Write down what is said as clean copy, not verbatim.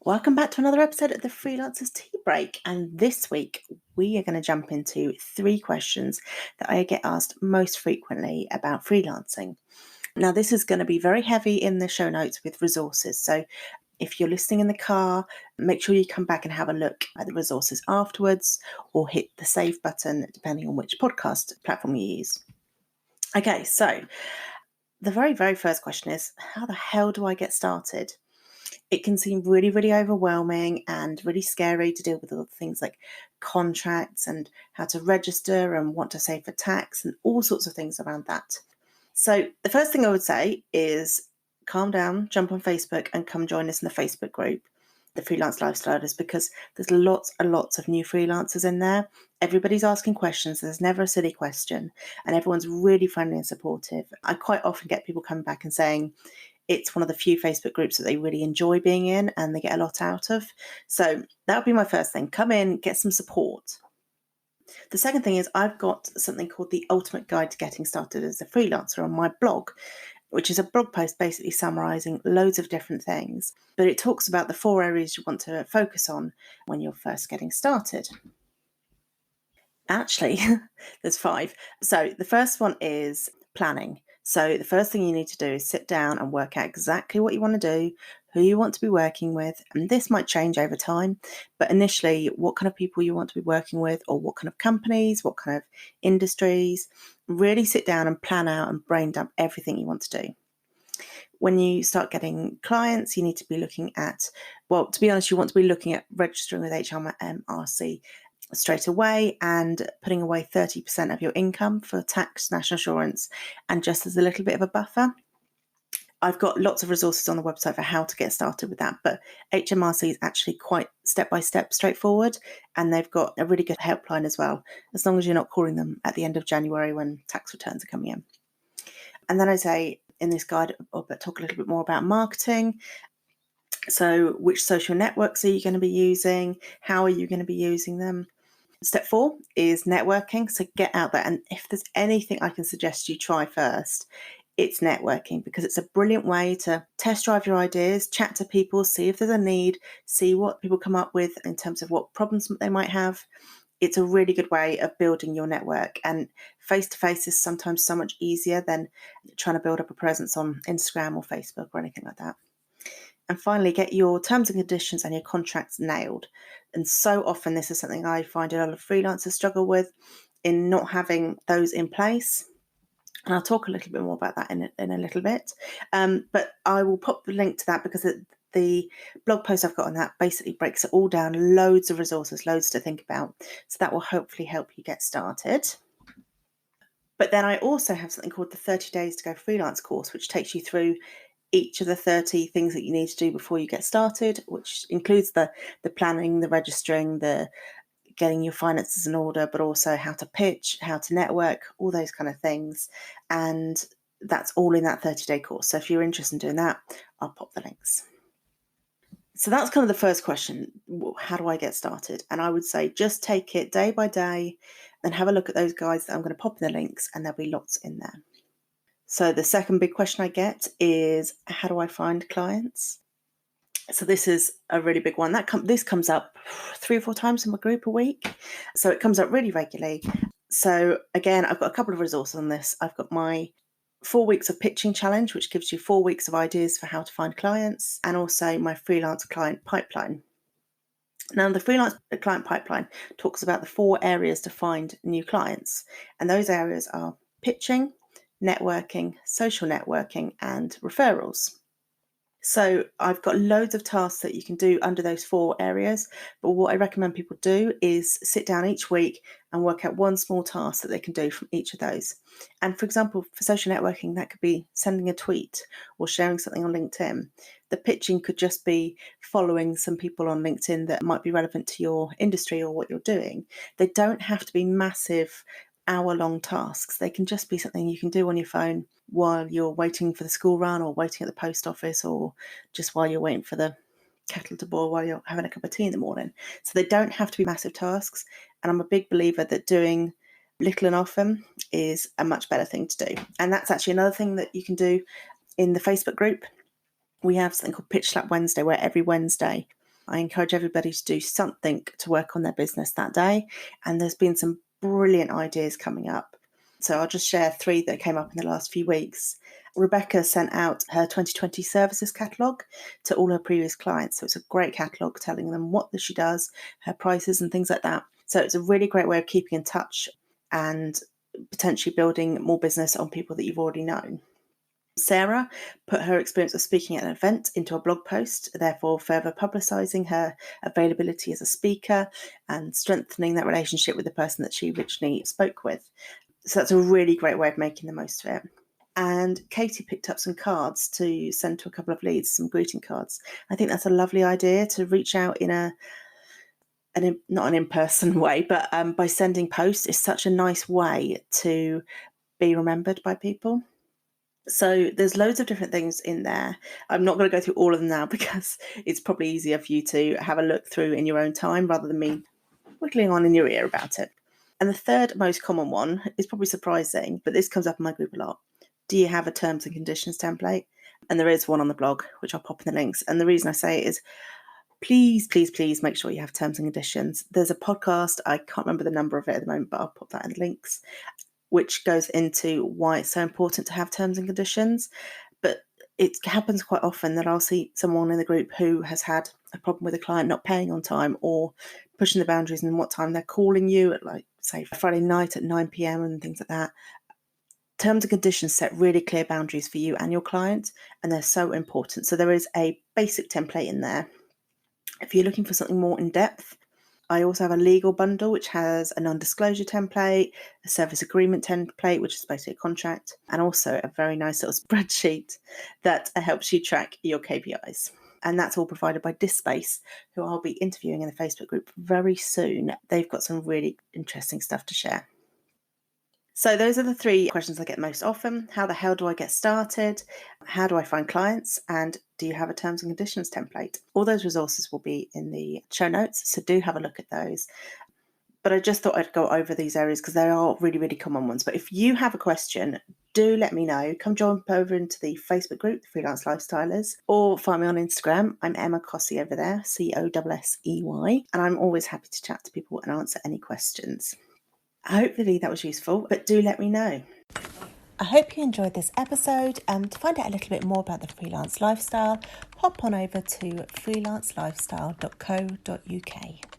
Welcome back to another episode of the Freelancers Tea Break. And this week, we are going to jump into 3 questions that I get asked most frequently about freelancing. Now, this is going to be very heavy in the show notes with resources. So if you're listening in the car, make sure you come back and have a look at the resources afterwards or hit the save button, depending on which podcast platform you use. Okay, so the very, very first question is, how the hell do I get started? It can seem really, really overwhelming and really scary to deal with all the things like contracts and how to register and what to say for tax and all sorts of things around that. So the first thing I would say is calm down, jump on Facebook and come join us in the Facebook group, the Freelance Lifestylers, because there's lots and lots of new freelancers in there. Everybody's asking questions. There's never a silly question and everyone's really friendly and supportive. I quite often get people coming back and saying, it's one of the few Facebook groups that they really enjoy being in and they get a lot out of. So that would be my first thing. Come in, get some support. The second thing is I've got something called the Ultimate Guide to Getting Started as a Freelancer on my blog, which is a blog post basically summarising loads of different things. But it talks about the 4 areas you want to focus on when you're first getting started. Actually, there's 5. So the first one is planning. So the first thing you need to do is sit down and work out exactly what you want to do, who you want to be working with, and this might change over time, but initially what kind of people you want to be working with or what kind of companies, what kind of industries. Really sit down and plan out and brain dump everything you want to do. When you start getting clients, you need to be looking at, well, to be honest, you want to be looking at registering with HMRC straight away and putting away 30% of your income for tax, national insurance, and just as a little bit of a buffer. I've got lots of resources on the website for how to get started with that, but HMRC is actually quite step-by-step straightforward, and they've got a really good helpline as well, as long as you're not calling them at the end of January when tax returns are coming in. And then I say in this guide, but talk a little bit more about marketing. So which social networks are you going to be using? How are you going to be using them? Step 4 is networking. So get out there. And if there's anything I can suggest you try first, it's networking, because it's a brilliant way to test drive your ideas, chat to people, see if there's a need, see what people come up with in terms of what problems they might have. It's a really good way of building your network. And face-to-face is sometimes so much easier than trying to build up a presence on Instagram or Facebook or anything like that. And finally, get your terms and conditions and your contracts nailed. And so often this is something I find a lot of freelancers struggle with, in not having those in place. And I'll talk a little bit more about that in a little bit. But I will pop the link to that, because the blog post I've got on that basically breaks it all down, loads of resources, loads to think about. So that will hopefully help you get started. But then I also have something called the 30 Days to Go Freelance course, which takes you through each of the 30 things that you need to do before you get started, which includes the planning, the registering, the getting your finances in order, but also how to pitch, how to network, all those kind of things. And that's all in that 30-day course. So if you're interested in doing that, I'll pop the links. So that's kind of the first question. How do I get started? And I would say just take it day by day and have a look at those guides that I'm going to pop in the links, and there'll be lots in there. So the second big question I get is, how do I find clients? So this is a really big one. This comes up 3 or 4 times in my group a week. So it comes up really regularly. So again, I've got a couple of resources on this. I've got my 4 weeks of pitching challenge, which gives you 4 weeks of ideas for how to find clients, and also my freelance client pipeline. Now, the freelance client pipeline talks about the 4 areas to find new clients. And those areas are pitching, networking, social networking, and referrals. So I've got loads of tasks that you can do under those 4 areas, but what I recommend people do is sit down each week and work out one small task that they can do from each of those. And for example, for social networking, that could be sending a tweet or sharing something on LinkedIn. The pitching could just be following some people on LinkedIn that might be relevant to your industry or what you're doing. They don't have to be massive hour-long tasks. They can just be something you can do on your phone while you're waiting for the school run, or waiting at the post office, or just while you're waiting for the kettle to boil while you're having a cup of tea in the morning. So they don't have to be massive tasks. And I'm a big believer that doing little and often is a much better thing to do. And that's actually another thing that you can do in the Facebook group. We have something called Pitch Slap Wednesday, where every Wednesday I encourage everybody to do something to work on their business that day. And there's been some brilliant ideas coming up. So I'll just share 3 that came up in the last few weeks. Rebecca sent out her 2020 services catalogue to all her previous clients. So it's a great catalogue telling them what she does, her prices and things like that. So it's a really great way of keeping in touch and potentially building more business on people that you've already known. Sarah put her experience of speaking at an event into a blog post, therefore further publicising her availability as a speaker and strengthening that relationship with the person that she originally spoke with. So that's a really great way of making the most of it. And Katie picked up some cards to send to a couple of leads, some greeting cards. I think that's a lovely idea to reach out in not an in-person way, but by sending posts is such a nice way to be remembered by people. So there's loads of different things in there. I'm not going to go through all of them now because it's probably easier for you to have a look through in your own time rather than me wiggling on in your ear about it. And the third most common one is probably surprising, but this comes up in my group a lot. Do you have a terms and conditions template? And there is one on the blog, which I'll pop in the links. And the reason I say it is please, please, please make sure you have terms and conditions. There's a podcast, I can't remember the number of it at the moment, but I'll pop that in the links, which goes into why it's so important to have terms and conditions. But it happens quite often that I'll see someone in the group who has had a problem with a client not paying on time or pushing the boundaries in what time they're calling you at, like, say, Friday night at 9 p.m. and things like that. Terms and conditions set really clear boundaries for you and your client, and they're so important. So there is a basic template in there. If you're looking for something more in depth, I also have a legal bundle, which has a non-disclosure template, a service agreement template, which is basically a contract, and also a very nice little spreadsheet that helps you track your KPIs. And that's all provided by Dispace, who I'll be interviewing in the Facebook group very soon. They've got some really interesting stuff to share. So those are the 3 questions I get most often. How the hell do I get started? How do I find clients? And do you have a terms and conditions template? All those resources will be in the show notes, so do have a look at those. But I just thought I'd go over these areas because they are really, really common ones. But if you have a question, do let me know. Come jump over into the Facebook group, the Freelance Lifestylers, or find me on Instagram. I'm Emma Cossey over there, Cossey, and I'm always happy to chat to people and answer any questions. Hopefully that was useful, but do let me know. I hope you enjoyed this episode. To find out a little bit more about the freelance lifestyle, hop on over to freelancelifestyle.co.uk.